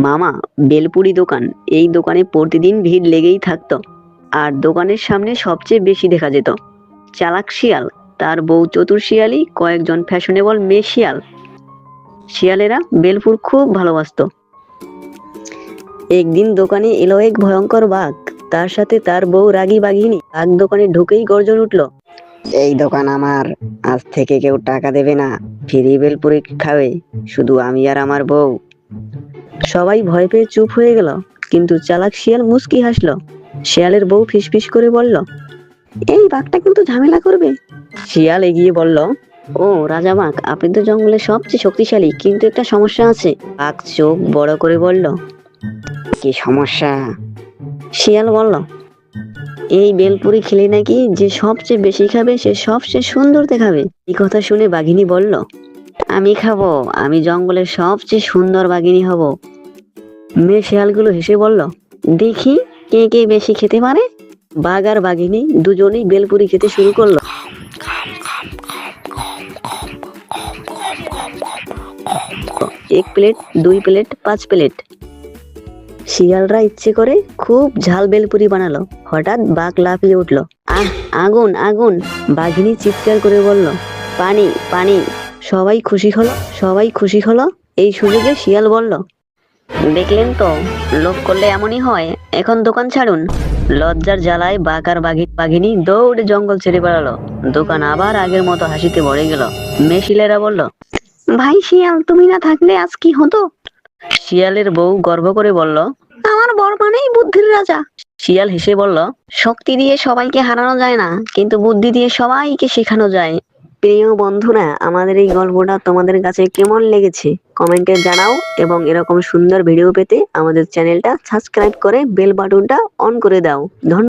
মামা, বেলপুরি দোকান। এই দোকানে প্রতিদিন ভিড় লেগেই থাকতো। আর দোকানের সামনে সবচেয়ে বেশি দেখা যেত চালাক শিয়াল, তার বউ চতুর শিয়ালি, কয়েকজন ফ্যাশনেবল মেয়ে শিয়াল। শিয়ালেরা বেলপুর খুব ভালোবাসতো। একদিন দোকানে এলো এক ভয়ঙ্কর বাঘ, তার সাথে তার বউ রাগী বাঘিনী। বাঘ দোকানে ঢুকেই গর্জন উঠলো, এই দোকান আমার, আজ থেকে কেউ টাকা দেবে না, ফ্রি বেলপুরি খাবে শুধু আমি আর আমার বউ। সবাই ভয় পেয়ে চুপ হয়ে গেল, কিন্তু চালাক শিয়াল মুচকি হাসলো। শিয়ালের বউ ফিসফিস করে বলল, এই বাঘটা কিন্তু ঝামেলা করবে। শিয়াল এগিয়ে বলল, ও রাজা বাঘ, আপনি তো জঙ্গলের সবচেয়ে শক্তিশালী, কিন্তু একটা সমস্যা আছে। বাঘ চোখ বড় করে বলল, কি সমস্যা? শিয়াল বলল, এই বেলপুরি খেলে নাকি যে সবচেয়ে বেশি খাবে সে সবচেয়ে সুন্দর দেখাবে। এই কথা শুনে বাঘিনী বলল, আমি খাবো, আমি জঙ্গলের সবচেয়ে সুন্দর বাঘিনী হব। মেয়ে শিয়ালগুলো হেসে বলল, দেখি কে কে বেশি খেতে পারে। বাঘ আর বাঘিনী দুজনেই বেলপুরি খেতে শুরু করলো। এক প্লেট, দুই প্লেট, 5 প্লেট। শিয়ালরা ইচ্ছে করে খুব ঝাল বেলপুরি বানালো। হঠাৎ বাঘ লাফিয়ে উঠলো, আহ, আগুন আগুন! বাঘিনী চিৎকার করে বলল, পানি পানি! সবাই খুশি হলো। এই সুযোগে শিয়াল বলল, দেখলেন তো, লোভ করলে এমনই হয়, এখন দোকান ছাড়ুন। লজ্জার জ্বালায় বাঘ আর বাঘিনী দৌড়ে জঙ্গল ছেড়ে বেড়ালো। দোকান আবার আগের মতো হাসিতে ভরে গেল। মেয়ে শিয়ালেরা বলল, ভাই শিয়াল, তুমি না থাকলে আজ কি হতো? শিয়ালের বউ গর্ব করে বলল, আমার বর মানেই বুদ্ধির রাজা। শিয়াল হেসে বলল, শক্তি দিয়ে সবাইকে হারানো যায় না, কিন্তু বুদ্ধি দিয়ে সবাইকে শেখানো যায়। প্রিয় বন্ধুরা, আমাদের এই গল্পটা তোমাদের কাছে কেমন লেগেছে কমেন্টে জানাও, এবং এরকম সুন্দর ভিডিও পেতে আমাদের চ্যানেলটা সাবস্ক্রাইব করে বেল বাটনটা অন করে দাও। ধন্যবাদ।